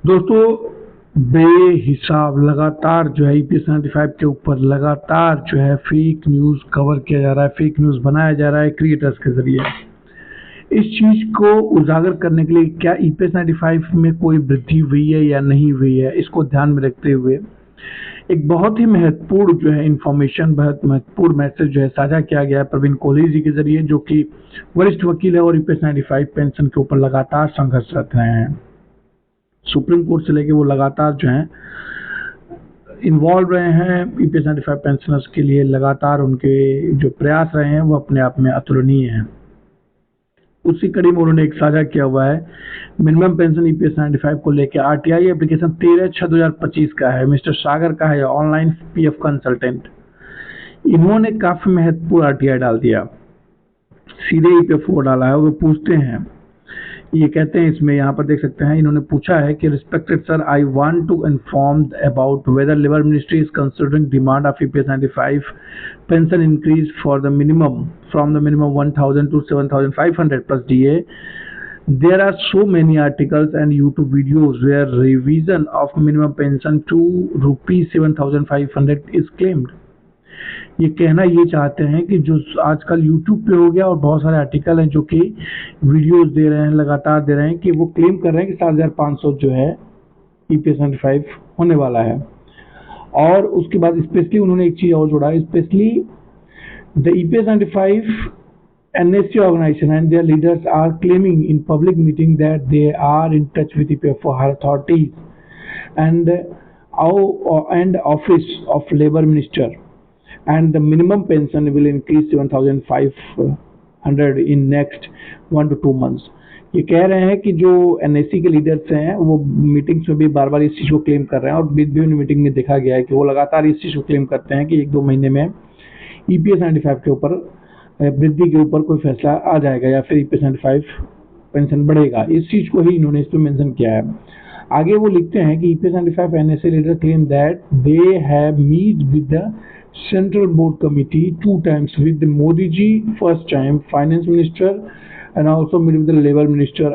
दोस्तों, बेहिसाब लगातार जो है ईपीएस 95 के ऊपर लगातार जो है फेक न्यूज़ कवर किया जा रहा है, फेक न्यूज़ बनाया जा रहा है क्रिएटर्स के ज़रिए। इस चीज़ को उजागर करने के लिए क्या ईपीएस 95 में कोई वृद्धि हुई है या नहीं हुई है, इसको ध्यान में रखते हुए एक बहुत ही महत्वपूर्ण जो है इन्फॉर्मेशन, बहुत महत्वपूर्ण मैसेज जो है साझा किया गया है प्रवीण कोहली जी के ज़रिए, जो कि वरिष्ठ वकील है और ईपीएस 95 पेंशन के ऊपर लगातार संघर्षरत रहे हैं। सुप्रीम कोर्ट से लेके वो लगातार जो है इन्वॉल्व रहे हैं ईपीएस 95 पेंशनर्स के लिए। लगातार उनके जो प्रयास रहे हैं वो अपने आप में अतुलनीय हैं। उसी कड़ी में उन्होंने एक साझा किया हुआ है मिनिमम पेंशन ईपीएस 95 को लेकर आरटीआई एप्लीकेशन 13/6/2025 का है, मिस्टर सागर का है, ऑनलाइन पीएफ कंसल्टेंट। इन्होंने काफी महत्वपूर्ण आरटीआई डाल दिया, सीधे ईपीएफ को डाला है। वो पूछते हैं, ये कहते हैं इसमें, यहाँ पर देख सकते हैं, इन्होंने पूछा है कि respected sir, I want to inform about whether labour ministry is considering demand of EPS 95 pension increase for the minimum from the minimum 1000 to 7500 plus DA. There are so many articles and YouTube videos where revision of minimum pension to rupees 7500 is claimed. ये कहना ये चाहते हैं कि जो आजकल YouTube पे हो गया और बहुत सारे आर्टिकल हैं जो कि वीडियोस दे रहे हैं, लगातार दे रहे हैं कि वो क्लेम कर रहे हैं कि 7500 जो है ईपीएस 95 होने वाला है। और उसके बाद स्पेशली उन्होंने एक चीज और जोड़ा, specially the EPS 95 NSC organization and their leaders are claiming in public meeting that they are in touch with EPF authorities and office of labor minister, and the minimum pension will increase 7500 in next 1 to 2 months. ये कह रहे हैं कि जो NSC के leaders हैं वो meetings में भी बार बार इस चीज़ को क्लेम कर रहे हैं और विभिन्न मीटिंग में देखा गया है कि वो लगातार इस चीज़ को क्लेम करते हैं कि 1-2 महीने में ईपीएस 95 के ऊपर वृद्धि के ऊपर कोई फैसला आ जाएगा या फिर ईपीएस 95 पेंशन बढ़ेगा। इस चीज़ को ही इन्होंने इस पर मेंशन किया है। आगे वो लिखते हैं कि EPS 95 NSC leader claim that they have meet with the Central Board Committee 2 times with the Modi ji, first time Finance Minister, and also meet with the Labor Minister,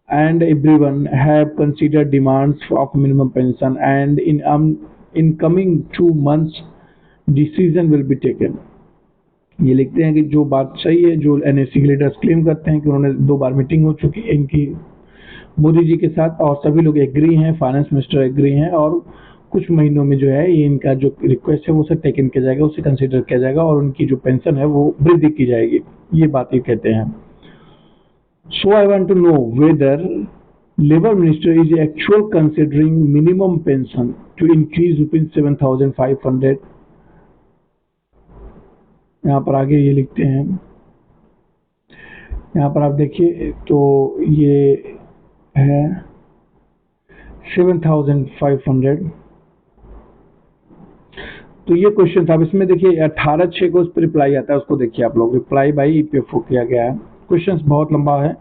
and everyone have considered demands of minimum pension, and in coming 2 months decision will be taken. ये लिखते हैं कि जो बात सही है, जो NSC के लीडर्स क्लेम करते हैं कि उन्होंने 2 बार मीटिंग हो चुकी है इनकी मोदी जी के साथ और सभी लोग एग्री हैं, फाइनेंस मिनिस्टर एग्री हैं, और कुछ महीनों में जो है ये इनका जो रिक्वेस्ट है वो उसे टेकन किया जाएगा, उसे कंसीडर किया जाएगा और उनकी जो पेंशन है वो वृद्धि की जाएगी। ये बात ये कहते हैं। So I want to know whether labour minister is actual considering minimum pension to increase rupees 7500। यहाँ पर आगे ये लिखते हैं, यहाँ पर आप देखिए तो ये है 7500। तो ये क्वेश्चन था। अब इसमें देखिए 18/6 को उस पर रिप्लाई आता है, उसको देखिए आप लोग। रिप्लाई बाई ईपीएफओ किया गया है। क्वेश्चन बहुत लंबा है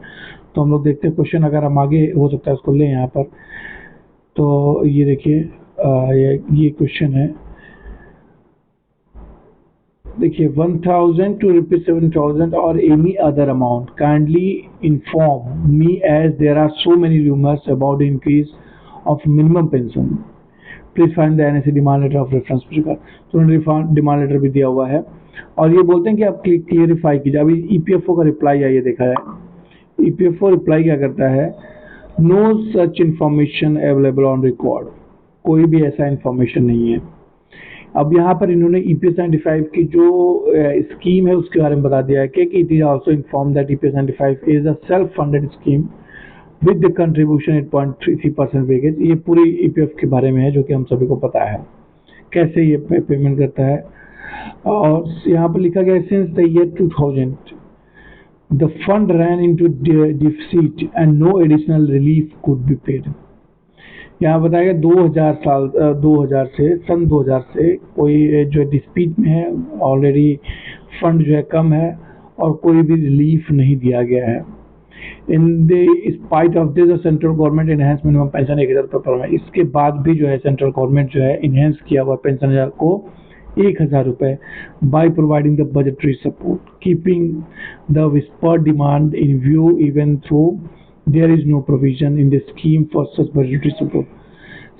तो हम लोग देखते हैं क्वेश्चन, अगर हम आगे हो सकता है उसको लें यहाँ पर। तो ये देखिए ये क्वेश्चन है, देखिए 1000 to rupees 7000 or any other amount, kindly inform me as there are so many rumors about the increase of minimum pension. Please find the NSC demand letter of reference. तो उन्होंने डिमांड लेटर भी दिया हुआ है और ये बोलते हैं कि आप क्लियरिफाई कीजिए। अभी ईपीएफओ का रिप्लाई आइए देखा है। ईपीएफओ रिप्लाई क्या करता है, no such information available on record, कोई भी ऐसा इंफॉर्मेशन नहीं है। अब यहाँ पर इन्होंने ईपीएस 95 की जो स्कीम है उसके बारे में बता दिया है कि it is also inform that EPS 95 is a self funded scheme with the contribution 8.33% wages. ये पूरी ईपीएफ के बारे में है जो कि हम सभी को पता है कैसे ये पेमेंट करता है। और यहाँ पर लिखा गया since the year 2000 the fund ran into deficit and no additional relief could be paid. यहाँ बताया गया 2000 से सन 2000 से कोई जो डिस्प्यूट में है ऑलरेडी फंड जो है कम है और कोई भी रिलीफ नहीं दिया गया है। In the spite of this central government enhance minimum pension 1000 रुपये पर महीने। इसके बाद भी जो है सेंट्रल गवर्नमेंट जो है इनहेंस किया हुआ पेंशन को 1000 रुपये by providing the budgetary support, keeping the whispered demand in view even through there is no provision in the scheme for such budgetary support.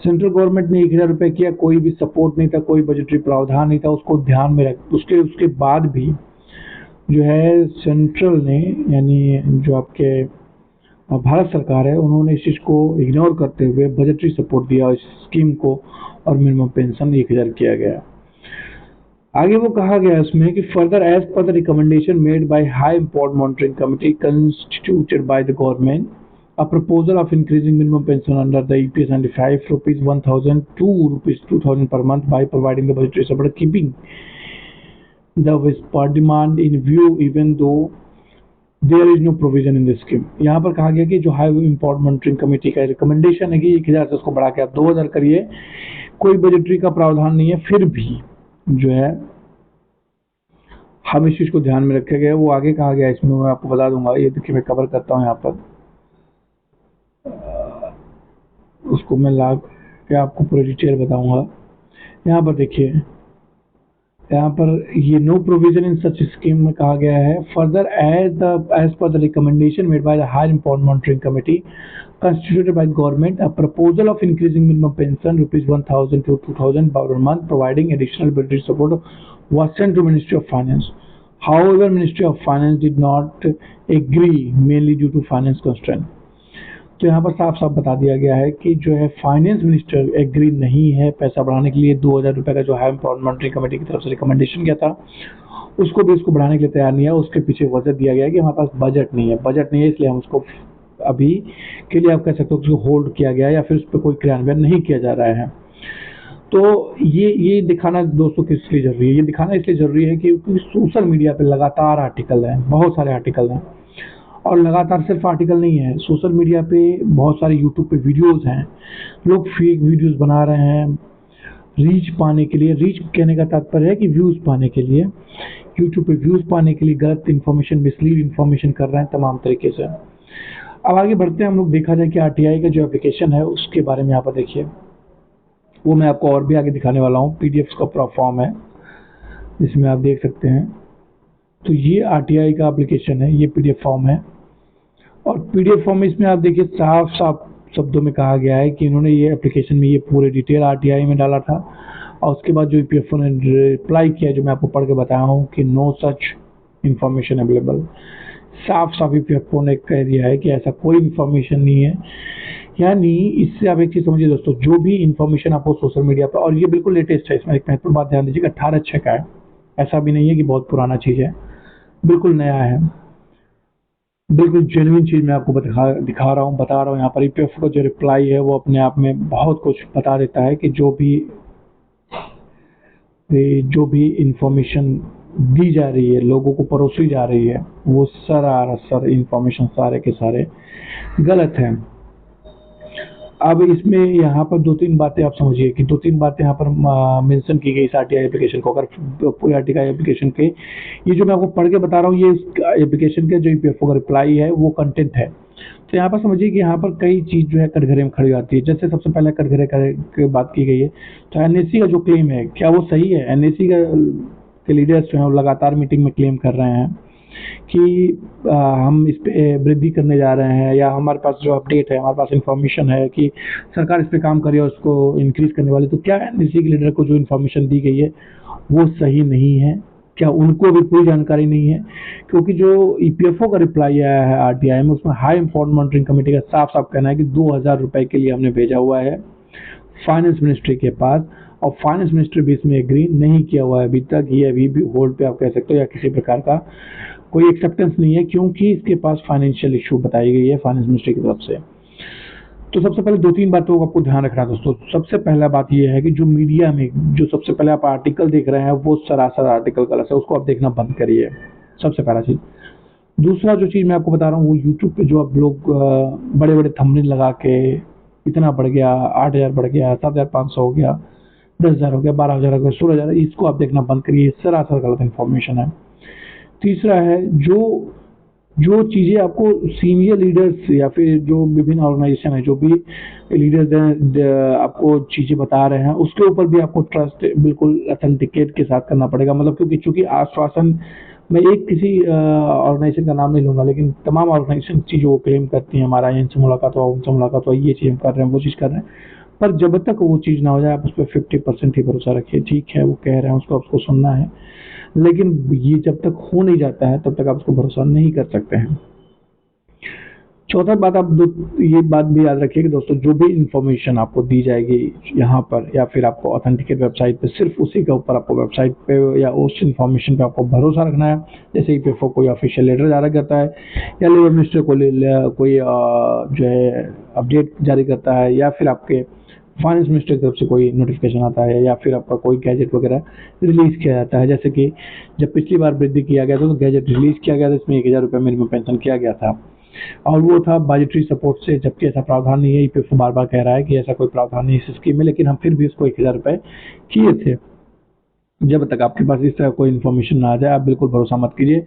Central government ने 1000 रुपये किया, कोई भी सपोर्ट नहीं था, कोई बजटरी प्रावधान नहीं था, उसको ध्यान में रख उसके बाद भी जो है सेंट्रल ने यानी जो आपके भारत सरकार है उन्होंने इस चीज़ को इग्नोर करते हुए बजटरी सपोर्ट दिया इस स्कीम को और मिनिमम पेंशन 1000 किया गया। आगे वो कहा गया उसमें कि further as per the recommendation made by high import monitoring committee constituted by the government a proposal of increasing minimum pension under the EPS 95 rupees 1000 to rupees 2000 per month by providing the budgetary support keeping the whisper demand in view even though there is no provision in this scheme। यहाँ पर कहा गया कि जो high import monitoring committee का recommendation है कि 1000 से उसको बढ़ा के आप 2000 करिए, कोई बजटरी का प्रावधान नहीं है, फिर भी जो है हम इस चीज को ध्यान में रखा गया। वो आगे कहा गया इसमें मैं आपको बता दूंगा। ये देखिए मैं कवर करता हूँ यहाँ पर, उसको मैं ला के आपको पूरी डिटेल बताऊंगा। यहाँ पर देखिए, यहाँ पर ये no provision in such scheme में कहा गया है further as per the recommendation made by the high import monitoring committee constituted by government a proposal of increasing minimum pension rupees 1000 to 2000 per month providing additional budgetary support was sent to Ministry of Finance। However, Ministry of Finance did not agree mainly due to finance constraint। तो यहाँ पर साफ साफ बता दिया गया है कि जो है फाइनेंस मिनिस्टर एग्री नहीं है पैसा बढ़ाने के लिए। 2000 रुपये का जो हाई इम्पोर्ट मॉनिटरिंग कमेटी की तरफ से रिकमेंडेशन किया था उसको भी उसको बढ़ाने के लिए तैयार नहीं है। उसके पीछे वजह दिया गया है कि हमारे पास बजट नहीं है, इसलिए हम उसको अभी के लिए आप कह सकते हो उसको होल्ड किया गया या फिर उस पर कोई क्रियान्वयन नहीं किया जा रहा है। तो ये दिखाना दोस्तों किस लिए जरूरी है? ये दिखाना इसलिए जरूरी है क्योंकि सोशल मीडिया पे लगातार आर्टिकल हैं, बहुत सारे आर्टिकल हैं, और लगातार सिर्फ आर्टिकल नहीं है, सोशल मीडिया पे बहुत सारे यूट्यूब पे वीडियोस हैं। लोग फेक वीडियोस बना रहे हैं रीच पाने के लिए। रीच कहने का तात्पर्य है कि व्यूज पाने के लिए, यूट्यूब पे व्यूज पाने के लिए गलत इन्फॉर्मेशन, मिसलीड इन्फॉर्मेशन कर रहे हैं तमाम तरीके से। अब आगे बढ़ते हैं हम लोग, देखा जाए कि आरटीआई का जो एप्लीकेशन है उसके बारे में यहाँ पर देखिए, वो मैं आपको और भी आगे दिखाने वाला हूँ। पीडीएफ का फॉर्म है जिसमें आप देख सकते हैं। तो ये आरटीआई का एप्लीकेशन है, ये पीडीएफ फॉर्म है, और पीडीएफ फॉर्म में इसमें आप देखिए साफ साफ शब्दों में कहा गया है कि इन्होंने ये एप्लीकेशन में ये पूरे डिटेल आरटीआई में डाला था, और उसके बाद जो ईपीएफओ ने रिप्लाई किया जो मैं आपको पढ़ के बताया हूँ कि नो सच इंफॉर्मेशन अवेलेबल। साफ साफ ईपीएफओ ने कह दिया है कि ऐसा कोई इन्फॉर्मेशन नहीं है। यानी इससे आप एक चीज समझिए दोस्तों, जो भी इन्फॉर्मेशन आपको सोशल मीडिया पर, और ये बिल्कुल लेटेस्ट है, इसमें एक महत्वपूर्ण बात ध्यान दीजिएगा, 18/6 का है, ऐसा भी नहीं है कि बहुत पुराना चीज है, बिल्कुल नया है, बिल्कुल जेन्युइन चीज मैं आपको दिखा रहा हूँ, बता रहा हूँ। यहाँ पर ईपीएफओ का जो रिप्लाई है वो अपने आप में बहुत कुछ बता देता है कि जो भी इंफॉर्मेशन दी जा रही है, लोगों को परोसी जा रही है, वो सर इंफॉर्मेशन सारे के सारे गलत हैं। अब इसमें यहाँ पर 2-3 बातें आप समझिए कि 2-3 बातें यहाँ पर मेंशन की गई इस आरटीआई एप्लीकेशन को। अगर पूरे आरटीआई एप्लीकेशन के ये जो मैं आपको पढ़ के बता रहा हूँ, ये एप्लीकेशन के जो ईपीएफओ का रिप्लाई है वो कंटेंट है। तो यहाँ पर समझिए कि यहाँ पर कई चीज जो है कटघरे में खड़ी आती है। जैसे सबसे पहले कटघरे की बात की गई है, तो एनएससी का जो क्लेम है क्या वो सही है? एनएससी के लीडर्स जो है लगातार मीटिंग में क्लेम कर रहे हैं कि हम इस पे वृद्धि करने जा रहे हैं, या हमारे पास जो अपडेट है, हमारे पास इंफॉर्मेशन है कि सरकार इस पे काम कर रही है उसको इंक्रीज करने वाली। तो क्या एनएससी के लीडर को जो इंफॉर्मेशन दी गई है वो सही नहीं है? क्या उनको भी कोई जानकारी नहीं है? क्योंकि जो ईपीएफओ का रिप्लाई आया है आरटीआई में, उसमें हाई इम्पोर्ट मॉनिटरिंग कमेटी का साफ साफ कहना है कि 2000 रुपए के लिए हमने भेजा हुआ है फाइनेंस मिनिस्ट्री के पास, और फाइनेंस मिनिस्टर भी इसमें एग्री नहीं किया हुआ है अभी तक। ये अभी भी होल्ड पे आप कह सकते हो, या किसी प्रकार का कोई एक्सेप्टेंस नहीं है, क्योंकि इसके पास फाइनेंशियल इशू बताई गई है फाइनेंस मिनिस्ट्री की तरफ से। तो सबसे पहले 2-3 बातों को आपको ध्यान रखना दोस्तों। सबसे पहला बात यह है कि जो मीडिया में जो सबसे पहले आप आर्टिकल देख रहे हैं वो सरासर आर्टिकल गलत है, उसको आप देखना बंद करिए, सबसे पहला चीज। दूसरा जो चीज मैं आपको बता रहा हूँ, वो यूट्यूब पे जो आप लोग बड़े बड़े थंबनेल लगा के इतना बढ़ गया, 8000 बढ़ गया, 7500 हो गया, 10,000 हो गया, 12,000 हो गया, 16,000, इसको आप देखना बंद करिए, सरासर गलत इन्फॉर्मेशन है। तीसरा है जो चीजें आपको सीनियर लीडर्स या फिर जो विभिन्न ऑर्गेनाइजेशन है, जो भी लीडर्स आपको चीजें बता रहे हैं, उसके ऊपर भी आपको ट्रस्ट बिल्कुल ऑथेंटिकेट के साथ करना पड़ेगा। मतलब क्योंकि चूंकि आश्वासन मैं एक किसी ऑर्गेनाइजेशन का नाम नहीं लूँगा, लेकिन तमाम ऑर्गेनाइजेशन चीज़ों को क्लेम करती हैं, हमारा इनसे मुलाकात हुआ, उनसे मुलाकात हुआ, ये चीज़ हम कर रहे हैं, वो चीज़ कर रहे हैं। पर जब तक वो चीज़ ना हो जाए, आप उस पे 50% ही भरोसा रखिए। ठीक है, वो कह रहे हैं, उसको सुनना है, लेकिन ये जब तक हो नहीं जाता है, तब तक आप उसको भरोसा नहीं कर सकते हैं। चौथा बात, आप ये बात भी याद रखिए कि दोस्तों, जो भी इंफॉर्मेशन आपको दी जाएगी यहाँ पर, या फिर आपको ऑथेंटिकेट वेबसाइट पे, सिर्फ उसी के ऊपर आपको वेबसाइट पे या उस इंफॉर्मेशन पे आपको भरोसा रखना है। जैसे ईपीएफओ कोई ऑफिशियल लेटर जारी करता है, या लेबर मिनिस्टर कोई जो है अपडेट जारी करता है, या फिर आपके फाइनेंस मिनिस्टर की तरफ से कोई नोटिफिकेशन आता है, या फिर आपका कोई गैजेट वगैरह रिलीज किया जाता है। जैसे कि जब पिछली बार वृद्धि किया गया था, तो गैजेट रिलीज किया गया था, इसमें 1000 रुपये मिनिमम पेंशन किया गया था, और वो था बजटरी सपोर्ट से, जबकि ऐसा प्रावधान नहीं है। ईपीएफओ बार बार कह रहा है कि ऐसा कोई प्रावधान नहीं है इस स्कीम में, लेकिन हम फिर भी उसको 1000 रुपये किए थे। जब तक आपके पास इस तरह कोई इन्फॉर्मेशन ना आ जाए, आप बिल्कुल भरोसा मत कीजिए।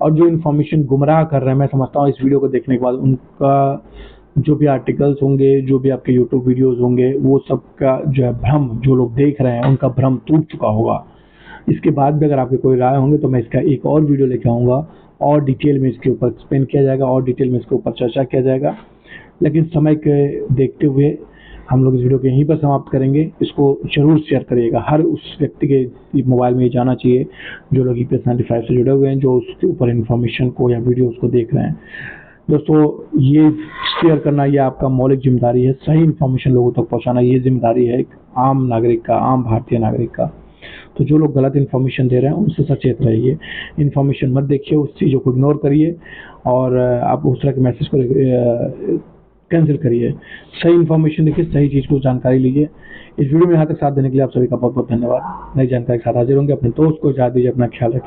और जो इन्फॉर्मेशन गुमराह कर रहे हैं, मैं समझता हूँ इस वीडियो को देखने के बाद उनका जो भी आर्टिकल्स होंगे, जो भी आपके यूट्यूब वीडियोस होंगे, वो सब का जो है भ्रम, जो लोग देख रहे हैं उनका भ्रम टूट चुका होगा। इसके बाद भी अगर आपके कोई राय होंगे, तो मैं इसका एक और वीडियो लेके आऊँगा, और डिटेल में इसके ऊपर एक्सप्लेन किया जाएगा, और डिटेल में इसके ऊपर चर्चा किया जाएगा। लेकिन समय के देखते हुए हम लोग इस वीडियो को यहीं पर समाप्त करेंगे। इसको जरूर शेयर करिएगा, हर उस व्यक्ति के मोबाइल में ये जाना चाहिए जो लोग EPS 95 से जुड़े हुए हैं, जो उसके ऊपर इन्फॉर्मेशन को या वीडियोस को देख रहे हैं। दोस्तों, ये शेयर करना ये आपका मौलिक जिम्मेदारी है। सही इन्फॉर्मेशन लोगों तक पहुंचाना ये जिम्मेदारी है एक आम नागरिक का, आम भारतीय नागरिक का। तो जो लोग गलत इन्फॉर्मेशन दे रहे हैं, उनसे सचेत रहिए। इन्फॉर्मेशन मत देखिए, उस चीज़ों को इग्नोर करिए, और आप उस तरह के मैसेज को कैंसिल करिए। सही इन्फॉर्मेशन देखिए, सही चीज़ को जानकारी लीजिए। इस वीडियो में यहाँ तक साथ देने के लिए आप सभी का बहुत बहुत धन्यवाद। नई जानकारी के साथ हाजिर होंगे। अपने दोस्त को इजाज़त दीजिए, अपना ख्याल रखिए।